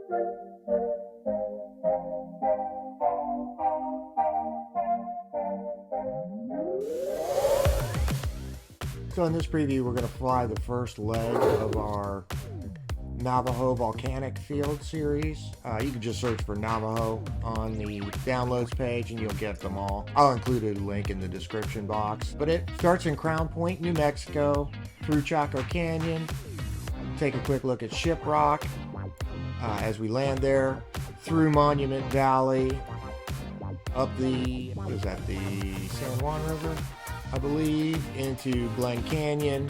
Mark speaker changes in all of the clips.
Speaker 1: So in this preview, we're going to fly the first leg of our Navajo Volcanic Field series. You can just search for Navajo on the downloads page and you'll get them all. I'll include a link in the description box. But it starts in Crownpoint, New Mexico, through Chaco Canyon. Take a quick look at Shiprock as we land there, through Monument Valley, up the, what is that, the San Juan River, I believe, into Glen Canyon,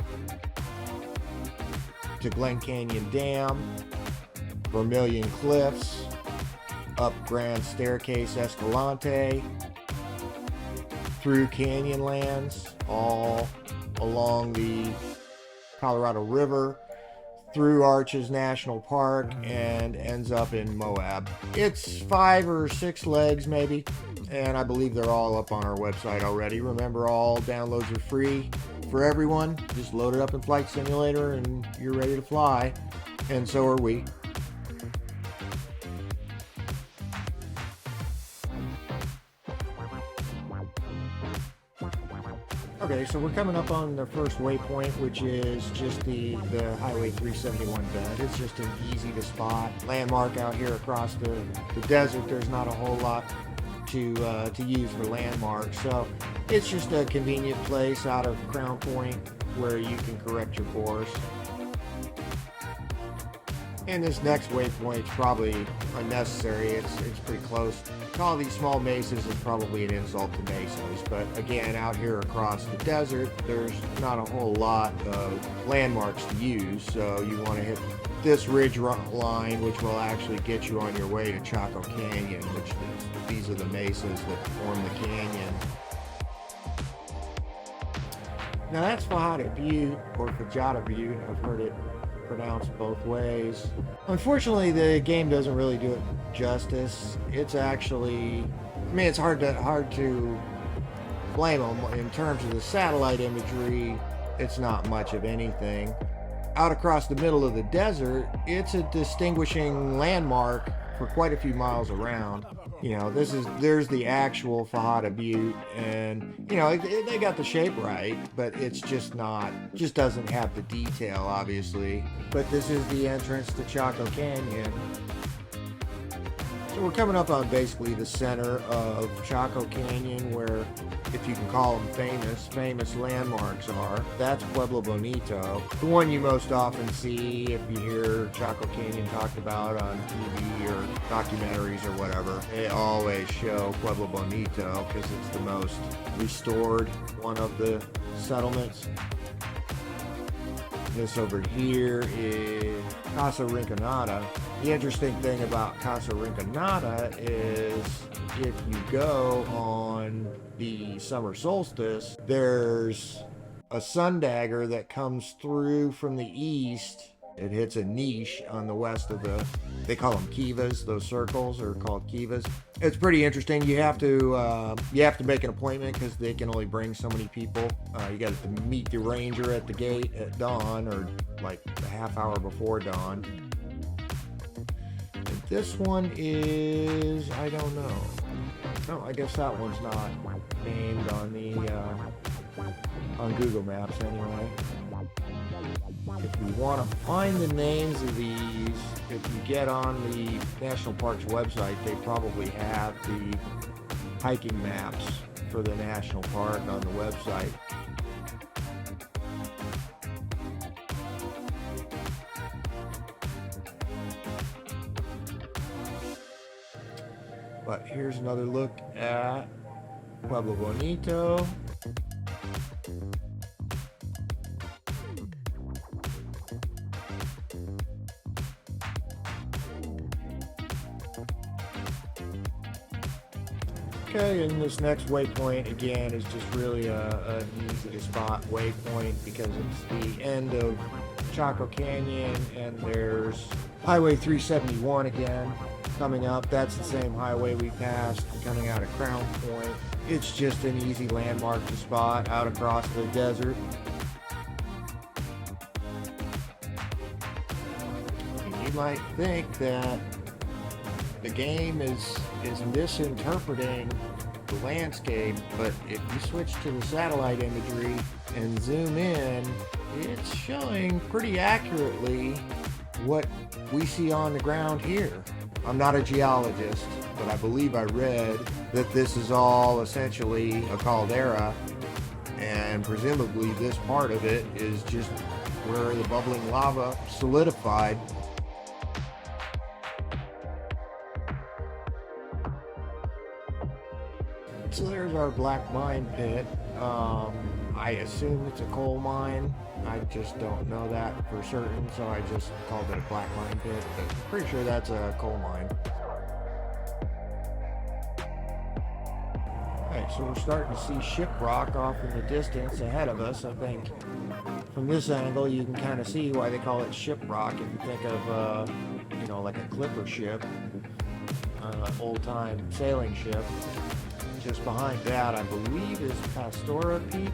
Speaker 1: to Glen Canyon Dam, Vermillion Cliffs, up Grand Staircase Escalante, through Canyonlands, all along the Colorado River, through Arches National Park, and ends up in Moab. It's 5 or 6 legs maybe, and I believe they're all up on our website already. Remember, all downloads are free for everyone. Just load it up in Flight Simulator and you're ready to fly, and so are we. Okay, so we're coming up on the first waypoint, which is just the Highway 371 bend. It's just an easy to spot landmark out here across the desert. There's not a whole lot to use for landmarks, so it's just a convenient place out of Crownpoint where you can correct your course. And this next waypoint is probably unnecessary. It's pretty close. To call these small mesas is probably an insult to mesas, but again, out here across the desert, there's not a whole lot of landmarks to use, so you want to hit this ridge line, which will actually get you on your way to Chaco Canyon, which these are the mesas that form the canyon. Now that's Fajada Butte, or Fajada Butte. I've heard it pronounced both ways. Unfortunately, the game doesn't really do it justice. It's actually, I mean, it's hard to blame them. In terms of the satellite imagery, it's not much of anything. Out across the middle of the desert, it's a distinguishing landmark for quite a few miles around. You know, there's the actual Fajada Butte, and you know, they got the shape right, but it's just doesn't have the detail, obviously. But this is the entrance to Chaco Canyon. So we're coming up on basically the center of Chaco Canyon, where, if you can call them famous landmarks are. That's Pueblo Bonito, the one you most often see if you hear Chaco Canyon talked about on TV or documentaries or whatever. They always show Pueblo Bonito because it's the most restored one of the settlements. This over here is Casa Rinconada. The interesting thing about Casa Rinconada is if you go on the summer solstice, there's a sun dagger that comes through from the east. It hits a niche on the west of they call them kivas. Those circles are called kivas. It's pretty interesting. You have to make an appointment because they can only bring so many people. You got to meet the ranger at the gate at dawn, or like a half hour before dawn. And this one is, I don't know. No, I guess that one's not named on Google Maps anyway. If you want to find the names of these, if you get on the National Parks website, they probably have the hiking maps for the national park on the website. But here's another look at Pueblo Bonito. Okay, and this next waypoint again is just really an easy to spot waypoint because it's the end of Chaco Canyon, and there's Highway 371 again coming up. That's the same highway we passed coming out of Crownpoint. It's just an easy landmark to spot out across the desert. And you might think that the game is misinterpreting the landscape, but if you switch to the satellite imagery and zoom in, it's showing pretty accurately what we see on the ground here. I'm not a geologist, but I believe I read that this is all essentially a caldera, and presumably this part of it is just where the bubbling lava solidified. So there's our black mine pit. I assume it's a coal mine. I just don't know that for certain, so I just called it a black mine pit, but I'm pretty sure that's a coal mine. Alright, so we're starting to see Shiprock off in the distance ahead of us. I think from this angle you can kind of see why they call it Shiprock. If you think of, you know, like a clipper ship, old-time sailing ship. Just behind that, I believe, is Pastora Peak.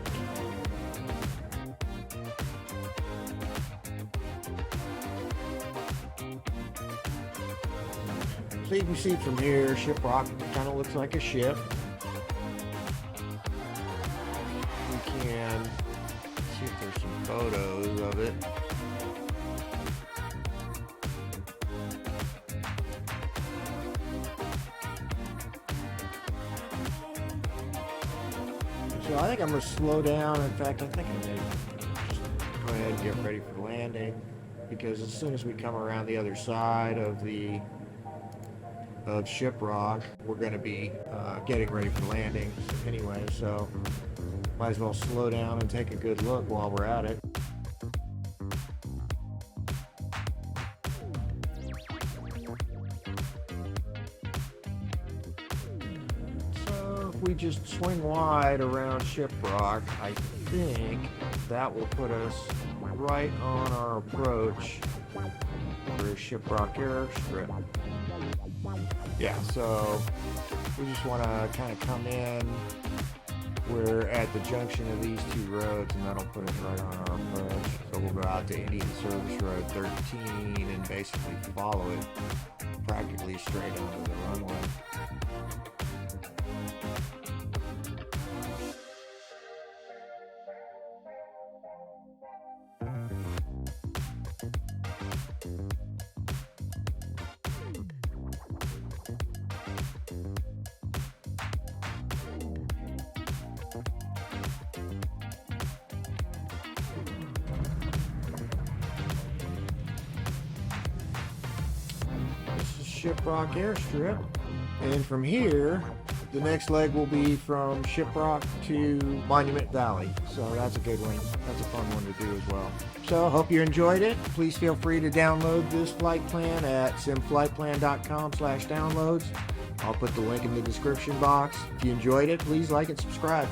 Speaker 1: So you can see from here, Shiprock kind of looks like a ship. We can see if there's some photos of it. So I think I'm going to slow down. In fact, I think I'm going to just go ahead and get ready for landing, because as soon as we come around the other side of Shiprock, we're going to be getting ready for landing anyway, so might as well slow down and take a good look while we're at it. We just swing wide around Shiprock. I think that will put us right on our approach for Shiprock airstrip. Yeah, so we just want to kind of come in. We're at the junction of these two roads, and that'll put us right on our approach. So we'll go out to Indian Service Road 13 and basically follow it practically straight onto the runway. Shiprock airstrip, and from here the next leg will be from Shiprock to Monument Valley, so that's a good one. That's a fun one to do as well. So hope you enjoyed it. Please feel free to download this flight plan at simflightplan.com/downloads. I'll put the link in the description box. If you enjoyed it, please like and subscribe.